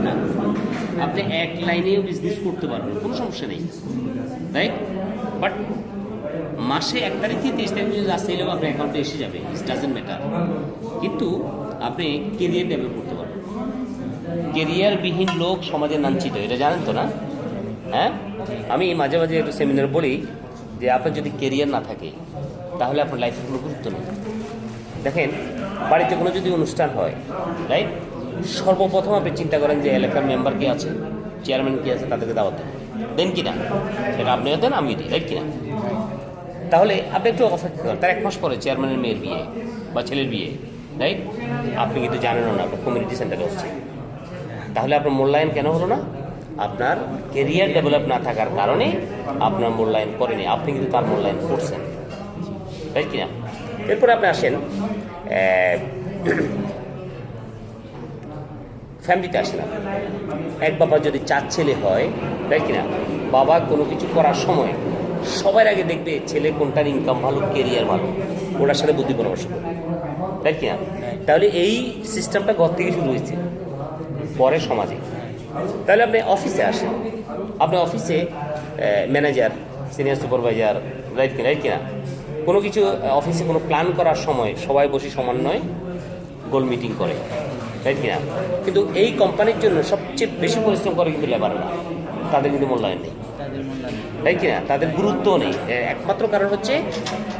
না, আপনি এক লাইনেও বিজনেস করতে পারবেন, কোনো সমস্যা নেই, রাইট? বাট মাসে 1 তারিখ থেকে 30 তারিখ পর্যন্ত আসতে হলেও আপনার অ্যাকাউন্টে এসে যাবে, ইট ডাজেন্ট ম্যাটার। কিন্তু আপনি কেরিয়ার ডেভেলপ করতে পারবেন। কেরিয়ারবিহীন লোক সমাজে লাঞ্ছিত, এটা জানেন তো না? হ্যাঁ, আমি মাঝে মাঝে একটু সেমিনার বলি যে আপনার যদি কেরিয়ার না থাকে তাহলে আপনার লাইফে কোনো গুরুত্ব নেই। দেখেন, বাড়িতে কোনো যদি অনুষ্ঠান হয়, রাইট, সর্বপ্রথম আপনি চিন্তা করেন যে এলাকার মেম্বার কে আছে, চেয়ারম্যান কে আছে, তাদেরকে দাওয়াত দেন কিনা, সেটা আপনিও দেন, আমিও দিই, রাইট কিনা? তাহলে আপনি একটু অপেক্ষা করেন, তার 1 মাস পরে চেয়ারম্যানের মেয়ের বিয়ে বা ছেলের বিয়ে, রাইট? আপনি কিন্তু জানেনও না, আপনার কমিউনিটি সেন্টারে হচ্ছে। তাহলে আপনার মূল্যায়ন কেন হলো না? আপনার কেরিয়ার ডেভেলপ না থাকার কারণে আপনার মূল্যায়ন করেনি, আপনি কিন্তু তার মূল্যায়ন করছেন, রাইট কিনা? এরপরে আপনি আসেন ফ্যামিলিতে আসেন। এক বাবা যদি 4 ছেলে হয়, রাইট কিনা, বাবা কোনো কিছু করার সময় সবার আগে দেখবে ছেলে কোনটার ইনকাম ভালো, কেরিয়ার ভালো, ওটার সাথে বুদ্ধি পরামর্শ করবে, রাইট কিনা? তাহলে এই সিস্টেমটা ঘর থেকে শুরু হয়েছে, পরে সমাজে। তাহলে আপনি অফিসে আসেন, আপনি অফিসে ম্যানেজার, সিনিয়র সুপারভাইজার, রাইট কিনা, কোনো কিছু অফিসে কোনো প্ল্যান করার সময় সবাই বসে সমন্বয় গোল মিটিং করে, রাইট কিনা? কিন্তু এই কোম্পানির জন্য সবচেয়ে বেশি পরিশ্রম করে কিন্তু লেবাররা, তাদের কিন্তু মূল্যায়ন নেই, তাই কিনা? তাদের গুরুত্ব নেই। একমাত্র কারণ হচ্ছে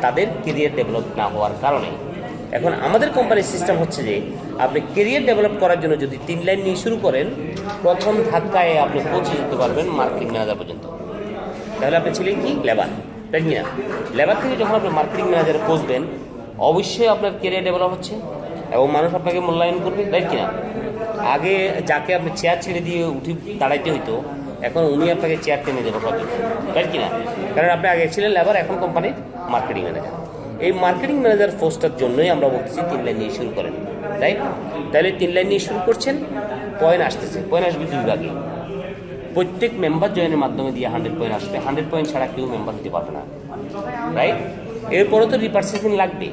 তাদের কেরিয়ার ডেভেলপ না হওয়ার কারণে। এখন আমাদের কোম্পানির সিস্টেম হচ্ছে যে আপনি কেরিয়ার ডেভেলপ করার জন্য যদি 3 লাইন নিয়ে শুরু করেন, প্রথম ধাক্কায় আপনি পৌঁছে যেতে পারবেন মার্কেটিং ম্যানেজার পর্যন্ত। তাহলে আপনি ছিলেন কি লেবার, তাই কিনা? লেবার থেকে যখন আপনি মার্কেটিং ম্যানেজারে পৌঁছবেন, অবশ্যই আপনার কেরিয়ার ডেভেলপ হচ্ছে এবং মানুষ আপনাকে মূল্যায়ন করবে, তাই কিনা? আগে যাকে আপনি চেয়ার ছেড়ে দিয়ে উঠে দাঁড়াইতে হইতো, এখন উনি আপনাকে চেয়ার টেনে দেবো সব, তাই কিনা? কারণ আপনি আগে ছিলেন লেবার, এখন কোম্পানির মার্কেটিং ম্যানেজার। এই মার্কেটিং ম্যানেজার পোস্টটার জন্যই আমরা বলতেছি 3 লাইন নিয়ে শুরু করেন, রাইট? তাহলে 3 লাইন নিয়ে শুরু করছেন, পয়েন্ট আসতেছে, পয়েন্ট আসবে 2 ভাগে। প্রত্যেক মেম্বার জয়েনের মাধ্যমে দিয়ে 100 পয়েন্ট আসবে, 100 পয়েন্ট ছাড়া কেউ মেম্বার হতে পারবে না, রাইট? এরপরে তো রিপার্সেশন লাগবে।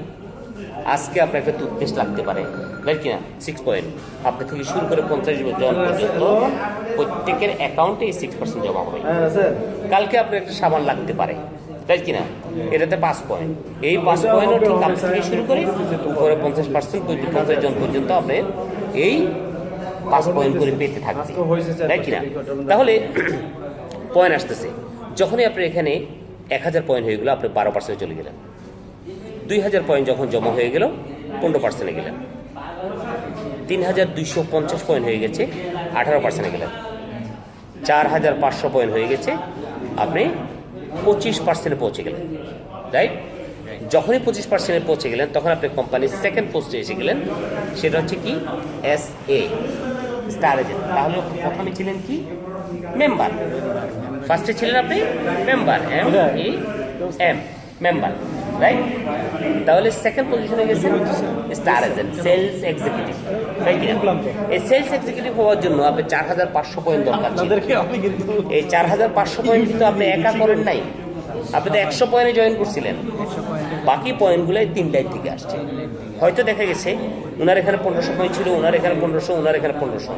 আজকে আপনার একটা টুথপেস্ট লাগতে পারে, রাইট কিনা? 6 পয়েন্ট। আপনি থেকে শুরু করে 50 জন পর্যন্ত প্রত্যেকের অ্যাকাউন্টে 6% জমা হবে। কালকে আপনার একটা সাবান লাগতে পারে, তাই কিনা? এটাতে 5 পয়েন্ট। এই 5 পয়েন্টও ঠিক আপনি থেকে শুরু করে উপরে 50%, 50 জন পর্যন্ত আপনি এই 5 পয়েন্ট করে পেতে থাকবে, তাই কিনা? তাহলে পয়েন্ট আসতেছে, যখনই আপনার এখানে 1000 পয়েন্ট হয়ে গেলো, আপনি 12% চলে গেলেন। 2000 পয়েন্ট যখন জমা হয়ে গেল, 15% গেলেন। 3250 পয়েন্ট হয়ে গেছে, 18% গেলেন। 4500 পয়েন্ট হয়ে গেছে, আপনি 25% পৌঁছে গেলেন, রাইট? যখনই 25% পৌঁছে গেলেন, তখন আপনি কোম্পানির সেকেন্ড পোস্টে এসে গেলেন, সেটা হচ্ছে কি SA, স্টার এজেন্ট। তাহলে প্রথমে ছিলেন কি মেম্বার, ফার্স্টে ছিলেন আপনি মেম্বার, MEM, মেম্বার, রাইট? তাহলে সেকেন্ড পজিশনে গেছেন star agent, sales executive, right? এই সেলস এক্সিকিউটিভ হওয়ার জন্য আপনি 4500 পয়েন্ট দরকার ছিল। এই 4500 পয়েন্ট কিন্তু আপনি একা করেন নাই, আপনি তো 100 পয়েন্টে জয়েন করছিলেন। বাকি পয়েন্টগুলো 3 লাইন থেকে আসছে। হয়তো দেখা গেছে ওনার এখানে 1500 পয়েন্ট ছিল, ওনার এখানে 1500, ওনার এখানে 1500,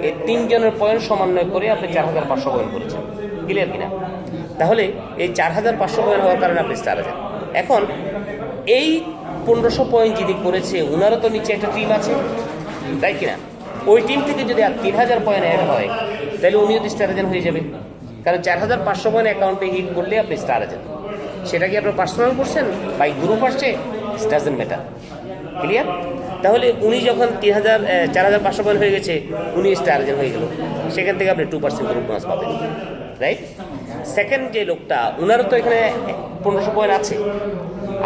এই 3 জনের পয়েন্ট সমন্বয় করে আপনি 4500 পয়েন্ট করেছেন, ক্লিয়ার কিনা? তাহলে এই 4500 পয়েন্ট হওয়ার কারণে আপনি স্টার আছেন। এখন এই 1500 পয়েন্ট যিনি করেছে, ওনারও তো নিচে একটা টিম আছে, তাই কিনা? ওই টিম থেকে যদি আর 3000 পয়েন্ট অ্যাড হয়, তাহলে উনিও তো স্টার এজেন্ট হয়ে যাবে। কারণ 4500 পয়েন্ট অ্যাকাউন্টে হিট করলে আপনি স্টার এজেন্ট। সেটা কি আপনার পার্সোনাল করছেন, বাই গ্রুপ আসছে, ইট ডাজন্ট ম্যাটার, ক্লিয়ার? তাহলে উনি যখন 4500 পয়েন্ট হয়ে গেছে, উনি স্টার এজেন্ট হয়ে গেল, সেখান থেকে আপনি 2% গ্রুপ বোনাস পাবেন, রাইট? সেকেন্ড যে লোকটা, ওনারও তো এখানে 1500 পয়েন্ট আছে,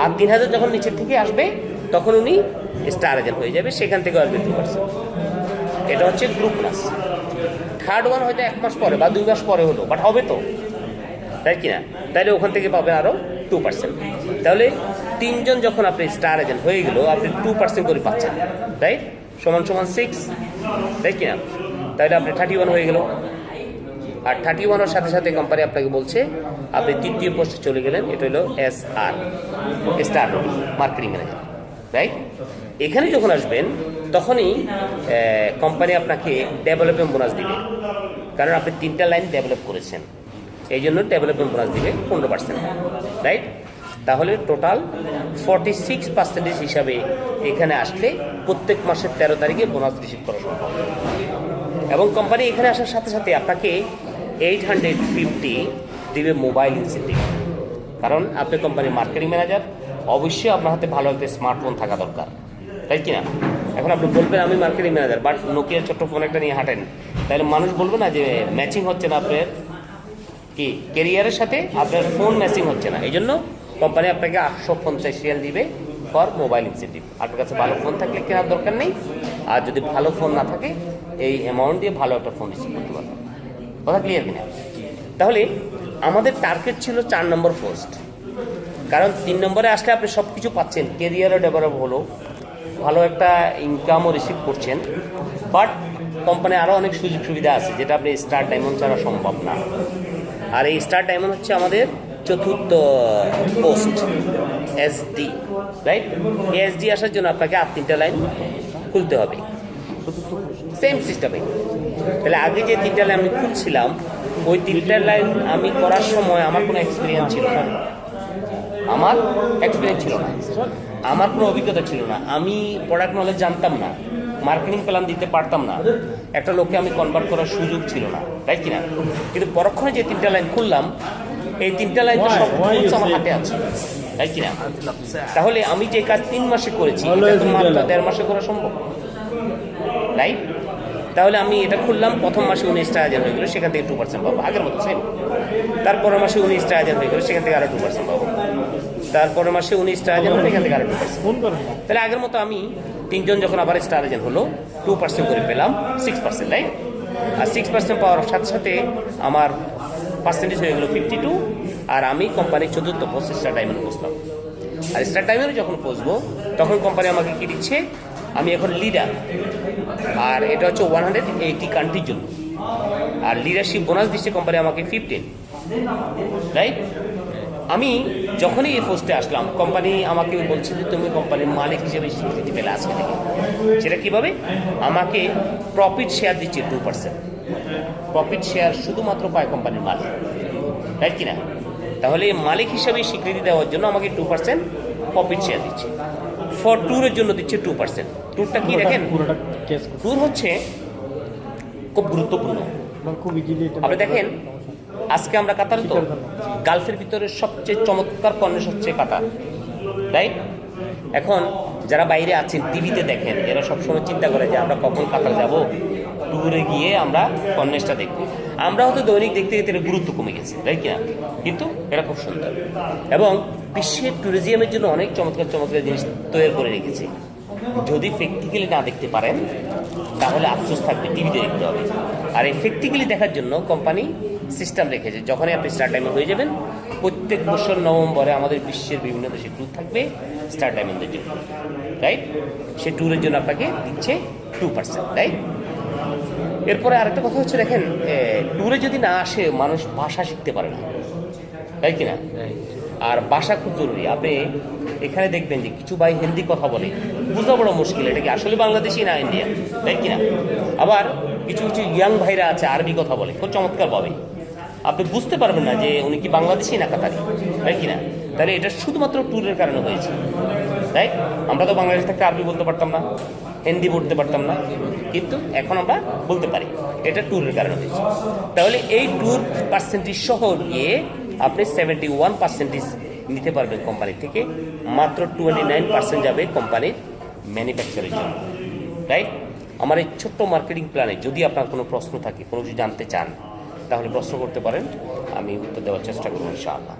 আর 3000 যখন নিচের থেকে আসবে, তখন উনি স্টার এজেন্ট হয়ে যাবে, সেখান থেকে আসবে 2%। এটা হচ্ছে গ্রুপ বোনাস। থার্ড ওয়ান হয়তো 1 মাস পরে বা 2 মাস পরে হলো, বাট হবে তো, তাই কিনা? তাহলে ওখান থেকে পাবেন আরও 2%। তাহলে 3 জন যখন আপনি স্টার এজেন্ট হয়ে গেল, আপনি 2% করে পাচ্ছেন, রাইট? সমান 6, তাই কিনা? তাহলে আপনি 31 হয়ে গেল। আর 31-এর সাথে সাথে কোম্পানি আপনাকে বলছে আপনি 3য় পোস্টে চলে গেলেন, এটা হলো SR, star marketing manager, right? এখানে যখন আসবেন তখনই কোম্পানি আপনাকে ডেভেলপমেন্ট বোনাস দিবে, কারণ আপনি 3টা লাইন ডেভেলপ করেছেন, এই জন্য ডেভেলপমেন্ট বোনাস দিবে 15%, রাইট? তাহলে টোটাল 46% হিসাবে এখানে আসলে প্রত্যেক মাসের 13 তারিখে বোনাস রিসিভ করা সম্ভব। এবং কোম্পানি এখানে আসার সাথে সাথে আপনাকে 850 দিবে মোবাইল ইনসেন্টিভ, কারণ আপনি কোম্পানির মার্কেটিং ম্যানেজার, অবশ্যই আপনার হাতে ভালো একটা স্মার্টফোন থাকা দরকার, তাই কি না? এখন আপনি বলবেন আমি মার্কেটিং ম্যানেজার, বাট নোকিয়ার ছোট্ট ফোন একটা নিয়ে হাঁটেন, তাহলে মানুষ বলবে না যে ম্যাচিং হচ্ছে না আপনার কি ক্যারিয়ারের সাথে, আপনার ফোন ম্যাচিং হচ্ছে না। এই জন্য কোম্পানি আপনাকে 850 রিয়াল দিবে ফর মোবাইল ইনসেন্টিভ। আপনার কাছে ভালো ফোন থাকলে কেনার দরকার নেই, আর যদি ভালো ফোন না থাকে এই অ্যামাউন্ট দিয়ে ভালো একটা ফোন রিসিভ করতে পারবেন। কথা ক্লিয়ার কিনা? তাহলে আমাদের টার্গেট ছিল 4 নম্বর পোস্ট, কারণ 3 নম্বরে আসলে আপনি সব কিছু পাচ্ছেন, কেরিয়ারও ডেভেলপ হলো, ভালো একটা ইনকামও রিসিভ করছেন, বাট কোম্পানি আরও অনেক সুযোগ সুবিধা আছে যেটা আপনি স্টার ডায়মন্ড ছাড়া সম্ভব না। আর এই স্টার ডায়মন্ড হচ্ছে আমাদের 4র্থ পোস্ট, SD, রাইট? এই SD আসার জন্য আপনাকে 3টা লাইন খুলতে হবে, সেম সিস্টেমে। তাহলে আগে যে 3টা লাইন আমি খুলছিলাম, ওই 3টা লাইন আমি করার সময় আমার কোনো এক্সপিরিয়েন্স ছিল না, আমার কোনো অভিজ্ঞতা ছিল না, আমি প্রোডাক্ট নলেজ জানতাম না, মার্কেটিং প্ল্যান দিতে পারতাম না, একটা লোককে আমি কনভার্ট করার সুযোগ ছিল না, তাই কিনা? কিন্তু পরক্ষণে যে 3টা লাইন খুললাম, এই 3টা লাইন তো সব আমার হাতে আছে, তাই কিনা? তাহলে আমি যে কাজ 3 মাসে করেছি এটা তো মাত্র 1.5 মাসে করা সম্ভব, রাইট? তাহলে আমি এটা খুললাম, প্রথম মাসে 19,000 হয়ে গেলো, সেখান থেকে 2% পাবো, আগের মতো সেম। তারপরের মাসে 19,000 হয়ে গেলো, সেখান থেকে আরও 2% পাবো। তারপরের মাসে 19,000 হলো, এখান থেকে আরও 2%। তাহলে আগের মতো আমি 3 জন যখন আবার স্টার এজেন্ট হলো, 2% করে পেলাম, 6%, রাইট? আর 6% পাওয়ার সাথে সাথে আমার পার্সেন্টেজ হয়ে গেলো 52, আর আমি কোম্পানির 4র্থ পোস্ট স্টার ডায়মন্ড পৌঁছলাম। আর স্টার ডায়মন্ডে যখন পৌঁছবো তখন কোম্পানি আমাকে কি দিচ্ছে, আমি এখন লিডার, আর এটা হচ্ছে 180 কান্ট্রির জন্য, আর লিডারশিপ বোনাস দিচ্ছে কোম্পানি আমাকে 15, রাইট? আমি যখনই এই পোস্টে আসলাম, কোম্পানি আমাকে বলছে যে তুমি কোম্পানির মালিক হিসেবে স্বীকৃতি পেলে আজকে থেকে। সেটা কীভাবে? আমাকে প্রফিট শেয়ার দিচ্ছে 2%। প্রফিট শেয়ার শুধুমাত্র পায় কোম্পানির মালিক, রাইট কিনা? তাহলে মালিক হিসাবে স্বীকৃতি দেওয়ার জন্য আমাকে 2% প্রফিট শেয়ার দিচ্ছে। ফর ট্যুরের জন্য দিচ্ছে 2%। ট্যুরটা কি দেখেন, ট্যুর হচ্ছে খুব গুরুত্বপূর্ণ। আপনি দেখেন আজকে আমরা কাতারে, তো গালফের ভিতরে সবচেয়ে চমৎকার কর্নেশ হচ্ছে কাতার, রাইট? এখন যারা বাইরে আছেন টিভিতে দেখেন, এরা সবসময় চিন্তা করে যে আমরা কখন কাতার যাব, ট্যুরে গিয়ে আমরা কর্নেশটা দেখব। আমরা হয়তো দৈনিক দেখতে দেখতে এর গুরুত্ব কমে গেছে, তাই কিনা? কিন্তু এটা খুব সুন্দর, এবং বিশ্বের ট্যুরিজমের জন্য অনেক চমৎকার চমৎকার জিনিস তৈরি করে রেখেছে। যদি প্র্যাকটিক্যালি না দেখতে পারেন তাহলে আফসোস থাকবে, টিভিতে দেখতে হবে। আর এই প্র্যাকটিক্যালি দেখার জন্য কোম্পানি সিস্টেম রেখেছে, যখনই আপনি স্টার ডায়মন্ড হয়ে যাবেন, প্রত্যেক বছর নভেম্বরে আমাদের বিশ্বের বিভিন্ন দেশে ট্যুর থাকবে স্টার ডায়মন্ডের জন্য, রাইট? সেই ট্যুরের জন্য আপনাকে দিচ্ছে 2%, রাইট? এরপরে আরেকটা কথা হচ্ছে, দেখেন ট্যুরে যদি না আসে মানুষ ভাষা শিখতে পারে না, তাই কিনা? আর ভাষা খুব জরুরি। আপনি এখানে দেখবেন যে কিছু ভাই হিন্দি কথা বলে, বোঝা বড় মুশকিল, এটা কি আসলে বাংলাদেশি না ইন্ডিয়ান, তাই কিনা? আবার কিছু কিছু ইয়াং ভাইরা আছে আরবি কথা বলে খুব চমৎকার পাবে, আপনি বুঝতে পারবেন না যে উনি কি বাংলাদেশি না কাতারি, তাই কিনা? তাহলে এটা শুধুমাত্র ট্যুরের কারণে হয়েছে, তাই? আমরা তো বাংলাদেশ থেকে আরবি বলতে পারতাম না, হিন্দি বলতে পারতাম না, কিন্তু এখন আমরা বলতে পারি, এটা ট্যুরের কারণে হয়েছে। তাহলে এই ট্যুর পার্সেন্টেজ সহ নিয়ে আপনি 71% নিতে পারবেন কোম্পানি থেকে, মাত্র 29% যাবে কোম্পানির ম্যানুফ্যাকচারের জন্য, রাইট? আমার এই ছোট্ট মার্কেটিং প্ল্যানে যদি আপনার কোনো প্রশ্ন থাকে, কোনো কিছু জানতে চান, তাহলে প্রশ্ন করতে পারেন, আমি উত্তর দেওয়ার চেষ্টা করব ইনশাআল্লাহ।